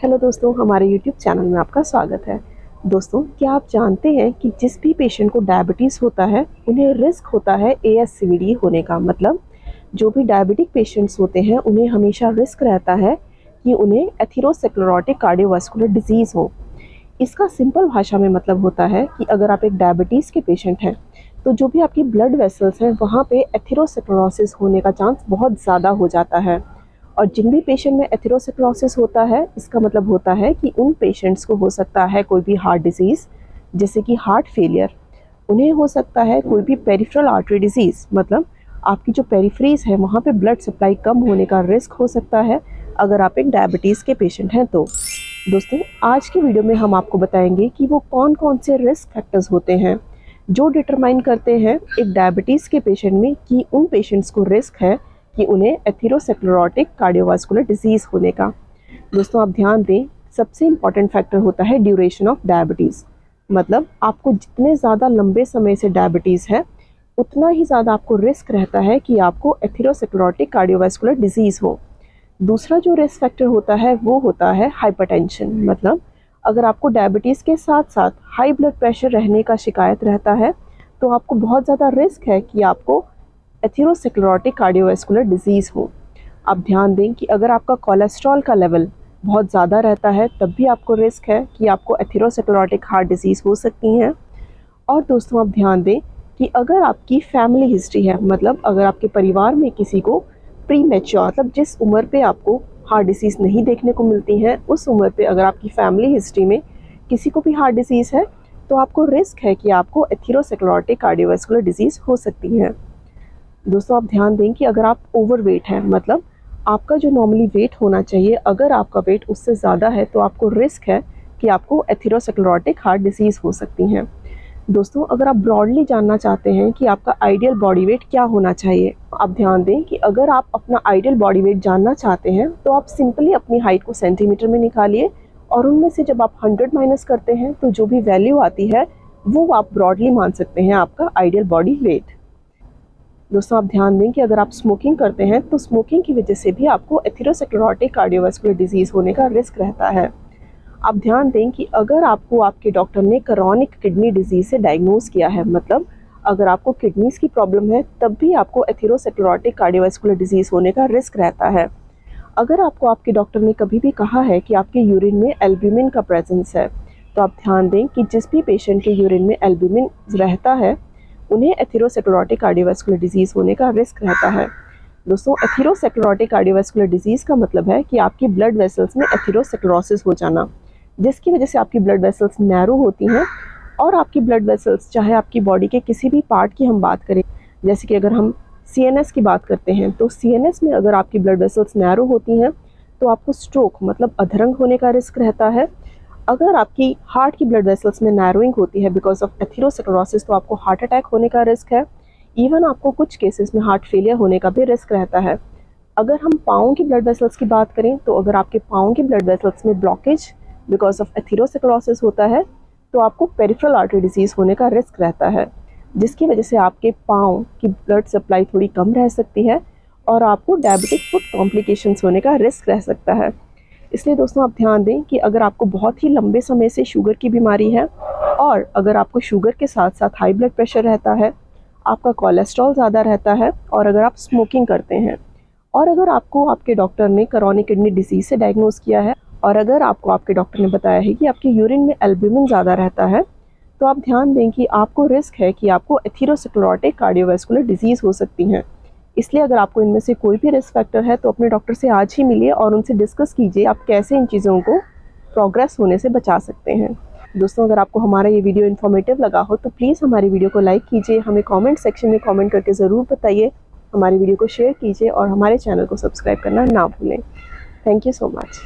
Hello दोस्तों, हमारे YouTube channel में आपका स्वागत है। दोस्तों, क्या आप जानते हैं कि जिस भी पेशेंट को डायबिटीज़ होता है उन्हें रिस्क होता है ASCVD होने का। मतलब जो भी डायबिटिक पेशेंट्स होते हैं उन्हें हमेशा रिस्क रहता है कि उन्हें एथेरोस्क्लेरोटिक कार्डियोवास्कुलर डिजीज़ हो। इसका सिंपल भाषा में मतलब होता है कि अगर आप एक डायबिटीज़ के पेशेंट हैं तो जो भी आपकी ब्लड वेसल्स हैं वहाँ पे एथेरोस्क्लेरोसिस होने का चांस बहुत ज़्यादा हो जाता है। और जिन भी पेशेंट में एथेरोस्क्लेरोसिस होता है इसका मतलब होता है कि उन पेशेंट्स को हो सकता है कोई भी हार्ट डिजीज़ जैसे कि हार्ट फेलियर, उन्हें हो सकता है कोई भी पेरिफेरल आर्टरी डिजीज़, मतलब आपकी जो पेरिफेरीज है वहाँ पे ब्लड सप्लाई कम होने का रिस्क हो सकता है अगर आप एक डायबिटीज़ के पेशेंट हैं तो। दोस्तों, आज की वीडियो में हम आपको बताएंगे कि वो कौन कौन से रिस्क फैक्टर्स होते हैं जो डिटरमाइन करते हैं एक डायबिटीज़ के पेशेंट में कि उन पेशेंट्स को रिस्क है कि उन्हें एथेरोस्क्लेरोटिक कार्डियोवास्कुलर डिजीज़ होने का। दोस्तों, आप ध्यान दें, सबसे इम्पॉर्टेंट फैक्टर होता है ड्यूरेशन ऑफ डायबिटीज़। मतलब आपको जितने ज़्यादा लंबे समय से डायबिटीज़ है उतना ही ज़्यादा आपको रिस्क रहता है कि आपको एथेरोस्क्लेरोटिक कार्डियोवास्कुलर डिजीज़ हो। दूसरा जो रिस्क फैक्टर होता है वो होता है हाइपरटेंशन। मतलब अगर आपको डायबिटीज़ के साथ साथ हाई ब्लड प्रेशर रहने का शिकायत रहता है तो आपको बहुत ज़्यादा रिस्क है कि आपको एथेरोस्क्लेरोटिक कार्डियोवास्कुलर डिजीज़ हो। आप ध्यान दें कि अगर आपका कोलेस्ट्रॉल का लेवल बहुत ज़्यादा रहता है तब भी आपको रिस्क है कि आपको एथेरोस्क्लेरोटिक हार्ट डिजीज़ हो सकती हैं। और दोस्तों, आप ध्यान दें कि अगर आपकी फैमिली हिस्ट्री है, मतलब अगर आपके परिवार में किसी को प्री मैच्योर, मतलब जिस उम्र पे आपको हार्ट डिसीज़ नहीं देखने को मिलती हैं उस उम्र पे अगर आपकी फैमिली हिस्ट्री में किसी को भी हार्ट डिसीज़ है तो आपको रिस्क है कि आपको एथेरोस्क्लेरोटिक कार्डियोवास्कुलर डिजीज़ हो सकती है। दोस्तों, आप ध्यान दें कि अगर आप ओवरवेट हैं, मतलब आपका जो नॉर्मली वेट होना चाहिए अगर आपका वेट उससे ज़्यादा है तो आपको रिस्क है कि आपको एथेरोस्क्लेरोटिक हार्ट डिसीज़ हो सकती हैं। दोस्तों, अगर आप ब्रॉडली जानना चाहते हैं कि आपका आइडियल बॉडी वेट क्या होना चाहिए, आप ध्यान दें कि अगर आप अपना आइडियल बॉडी वेट जानना चाहते हैं तो आप सिंपली अपनी हाइट को सेंटीमीटर में निकालिए और उनमें से जब आप 100 माइनस करते हैं तो जो भी वैल्यू आती है वो आप ब्रॉडली मान सकते हैं आपका आइडियल बॉडी वेट। दोस्तों, आप ध्यान दें कि अगर आप स्मोकिंग करते हैं तो स्मोकिंग की वजह से भी आपको एथेरोस्क्लेरोटिक कार्डियोवास्कुलर डिजीज़ होने का रिस्क रहता है। आप ध्यान दें कि अगर आपको आपके डॉक्टर ने क्रॉनिक किडनी डिजीज़ से डायग्नोज किया है, मतलब अगर आपको किडनीज़ की प्रॉब्लम है तब भी आपको एथेरोस्क्लेरोटिक कार्डियोवास्कुलर डिजीज़ होने का रिस्क रहता है। अगर आपको आपके डॉक्टर ने कभी भी कहा है कि आपके यूरिन में एल्ब्यूमिन का प्रेजेंस है तो आप ध्यान दें कि जिस भी पेशेंट के यूरिन में एल्ब्यूमिन रहता है उन्हें एथेरोस्क्लेरोटिक कार्डियोवास्कुलर डिजीज़ होने का रिस्क रहता है। दोस्तों, एथेरोस्क्लेरोटिक कार्डियोवास्कुलर डिजीज़ का मतलब है कि आपकी ब्लड वेसल्स में एथेरोस्क्लेरोसिस हो जाना, जिसकी वजह से आपकी ब्लड वेसल्स नैरो होती हैं। और आपकी ब्लड वेसल्स, चाहे आपकी बॉडी के किसी भी पार्ट की हम बात करें, जैसे कि अगर हम CNS की बात करते हैं तो CNS में अगर आपकी ब्लड वेसल्स नैरो होती हैं तो आपको स्ट्रोक, मतलब अधरंग होने का रिस्क रहता है। अगर आपकी हार्ट की ब्लड वेसल्स में नैरोइंग होती है बिकॉज ऑफ एथेरोस्क्लेरोसिस तो आपको हार्ट अटैक होने का रिस्क है। इवन आपको कुछ केसेस में हार्ट फेलियर होने का भी रिस्क रहता है। अगर हम पाँव की ब्लड वेसल्स की बात करें तो अगर आपके पाँव की ब्लड वेसल्स में ब्लॉकेज बिकॉज ऑफ एथेरोस्क्लेरोसिस होता है तो आपको पेरिफेरल आर्टरी डिजीज़ होने का रिस्क रहता है, जिसकी वजह से आपके पाँव की ब्लड सप्लाई थोड़ी कम रह सकती है और आपको डायबिटिक फुट कॉम्प्लिकेशंस होने का रिस्क रह सकता है। इसलिए दोस्तों, आप ध्यान दें कि अगर आपको बहुत ही लंबे समय से शुगर की बीमारी है और अगर आपको शुगर के साथ साथ हाई ब्लड प्रेशर रहता है, आपका कोलेस्ट्रॉल ज़्यादा रहता है और अगर आप स्मोकिंग करते हैं और अगर आपको आपके डॉक्टर ने क्रॉनिक किडनी डिजीज़ से डायग्नोज किया है और अगर आपको आपके डॉक्टर ने बताया है कि आपके यूरिन में एल्ब्यूमिन ज़्यादा रहता है तो आप ध्यान दें कि आपको रिस्क है कि आपको एथेरोस्क्लेरोटिक कार्डियोवास्कुलर डिजीज़ हो सकती हैं। इसलिए अगर आपको इनमें से कोई भी रिस्क फैक्टर है तो अपने डॉक्टर से आज ही मिलिए और उनसे डिस्कस कीजिए आप कैसे इन चीज़ों को प्रोग्रेस होने से बचा सकते हैं। दोस्तों, अगर आपको हमारा ये वीडियो इन्फॉर्मेटिव लगा हो तो प्लीज़ हमारी वीडियो को लाइक कीजिए, हमें कमेंट सेक्शन में कमेंट करके ज़रूर बताइए, हमारी वीडियो को शेयर कीजिए और हमारे चैनल को सब्सक्राइब करना ना भूलें। Thank you so much.